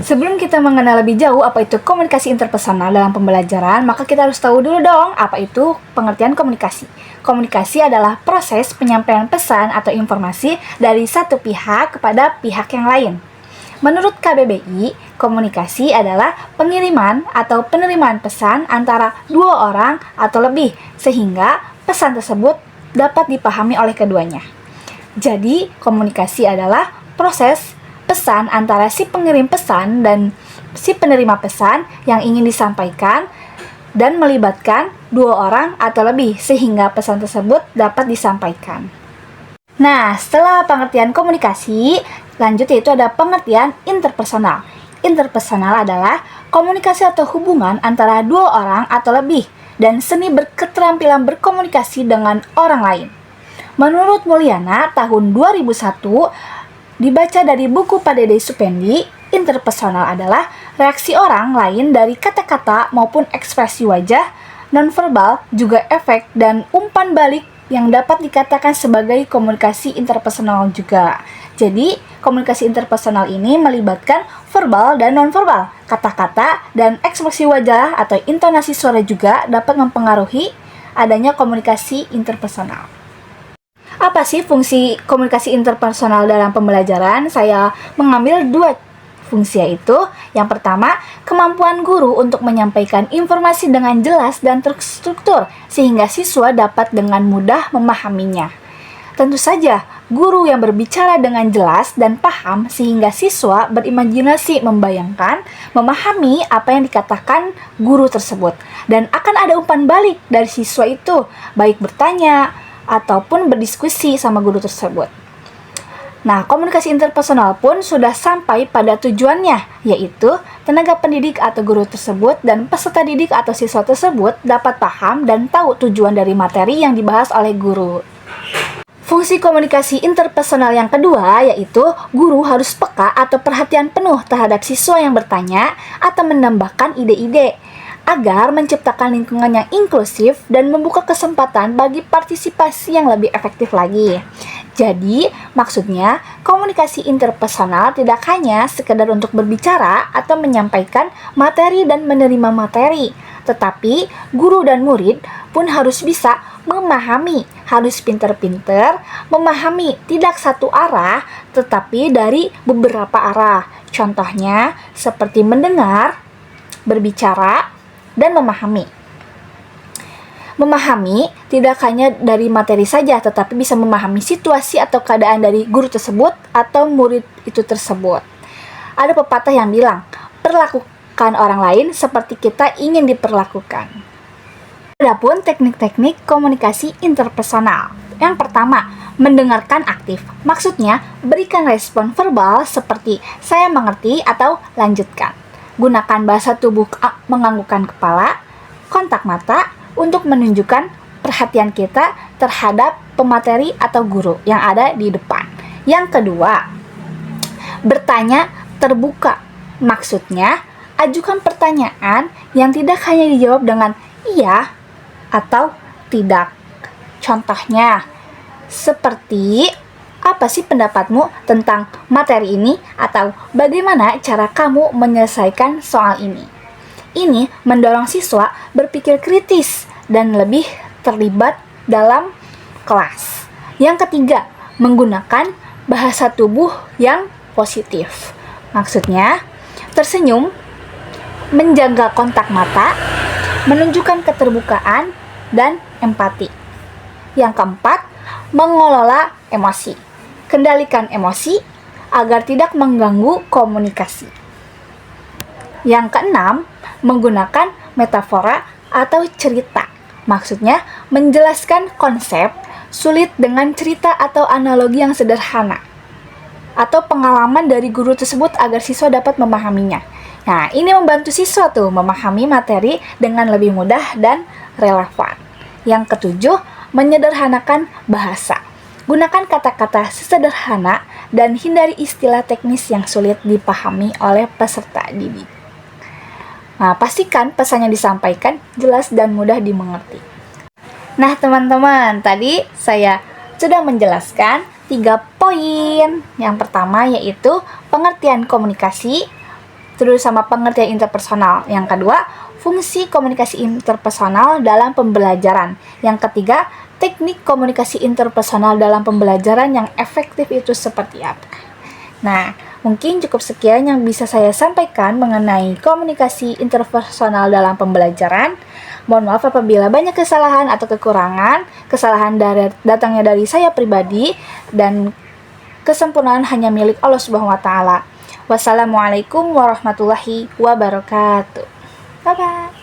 Sebelum kita mengenal lebih jauh apa itu komunikasi interpersonal dalam pembelajaran, maka kita harus tahu dulu dong apa itu pengertian komunikasi. Komunikasi adalah proses penyampaian pesan atau informasi dari satu pihak kepada pihak yang lain. Menurut KBBI, komunikasi adalah pengiriman atau penerimaan pesan antara dua orang atau lebih, sehingga pesan tersebut dapat dipahami oleh keduanya. Jadi, komunikasi adalah proses pesan antara si pengirim pesan dan si penerima pesan yang ingin disampaikan dan melibatkan dua orang atau lebih sehingga pesan tersebut dapat disampaikan. Nah, setelah pengertian komunikasi, lanjut yaitu ada pengertian interpersonal. Interpersonal adalah komunikasi atau hubungan antara dua orang atau lebih dan seni berketerampilan berkomunikasi dengan orang lain. Menurut Mulyana, tahun 2001, dibaca dari buku Pak Dede Supendi, interpersonal adalah reaksi orang lain dari kata-kata maupun ekspresi wajah, nonverbal, juga efek dan umpan balik yang dapat dikatakan sebagai komunikasi interpersonal juga. Jadi, komunikasi interpersonal ini melibatkan verbal dan nonverbal. Kata-kata dan ekspresi wajah atau intonasi suara juga dapat mempengaruhi adanya komunikasi interpersonal. Apa sih fungsi komunikasi interpersonal dalam pembelajaran? Saya mengambil dua fungsi, yaitu yang pertama, kemampuan guru untuk menyampaikan informasi dengan jelas dan terstruktur sehingga siswa dapat dengan mudah memahaminya. Tentu saja, guru yang berbicara dengan jelas dan paham sehingga siswa berimajinasi membayangkan, memahami apa yang dikatakan guru tersebut, dan akan ada umpan balik dari siswa itu, baik bertanya ataupun berdiskusi sama guru tersebut. Nah, komunikasi interpersonal pun sudah sampai pada tujuannya, yaitu tenaga pendidik atau guru tersebut dan peserta didik atau siswa tersebut dapat paham dan tahu tujuan dari materi yang dibahas oleh guru. Fungsi komunikasi interpersonal yang kedua yaitu guru harus peka atau perhatian penuh terhadap siswa yang bertanya atau menambahkan ide-ide agar menciptakan lingkungan yang inklusif dan membuka kesempatan bagi partisipasi yang lebih efektif lagi. Jadi, maksudnya komunikasi interpersonal tidak hanya sekedar untuk berbicara atau menyampaikan materi dan menerima materi, tetapi guru dan murid pun harus bisa memahami, harus pinter-pinter memahami tidak satu arah, tetapi dari beberapa arah. Contohnya seperti mendengar, berbicara, dan memahami. Memahami tidak hanya dari materi saja, tetapi bisa memahami situasi atau keadaan dari guru tersebut atau murid itu tersebut. Ada pepatah yang bilang, perlakukan orang lain seperti kita ingin diperlakukan. Adapun teknik-teknik komunikasi interpersonal. Yang pertama, mendengarkan aktif. Maksudnya, berikan respon verbal seperti saya mengerti atau lanjutkan. Gunakan bahasa tubuh menganggukkan kepala, kontak mata untuk menunjukkan perhatian kita terhadap pemateri atau guru yang ada di depan. Yang kedua, bertanya terbuka. Maksudnya, ajukan pertanyaan yang tidak hanya dijawab dengan iya atau tidak. Contohnya, seperti apa sih pendapatmu tentang materi ini atau bagaimana cara kamu menyelesaikan soal ini? Ini mendorong siswa berpikir kritis dan lebih terlibat dalam kelas. Yang ketiga, menggunakan bahasa tubuh yang positif. Maksudnya, tersenyum, menjaga kontak mata, menunjukkan keterbukaan dan empati. Yang keempat, mengelola emosi. Kendalikan emosi agar tidak mengganggu komunikasi. Yang keenam, menggunakan metafora atau cerita. Maksudnya, menjelaskan konsep sulit dengan cerita atau analogi yang sederhana atau pengalaman dari guru tersebut agar siswa dapat memahaminya. Nah, ini membantu siswa tuh memahami materi dengan lebih mudah dan relevan. Yang ketujuh, menyederhanakan bahasa. Gunakan kata-kata sesederhana dan hindari istilah teknis yang sulit dipahami oleh peserta didik. Nah, pastikan pesan yang disampaikan jelas dan mudah dimengerti. Nah, teman-teman, tadi saya sudah menjelaskan 3 poin. Yang pertama yaitu pengertian komunikasi, Terus sama pengertian interpersonal. Yang kedua, fungsi komunikasi interpersonal dalam pembelajaran. Yang ketiga, teknik komunikasi interpersonal dalam pembelajaran yang efektif itu seperti apa. Nah, mungkin cukup sekian yang bisa saya sampaikan mengenai komunikasi interpersonal dalam pembelajaran. Mohon maaf apabila banyak kesalahan atau kekurangan. Kesalahan datangnya dari saya pribadi dan kesempurnaan hanya milik Allah Subhanahu wa taala. Wassalamualaikum warahmatullahi wabarakatuh. Bye bye.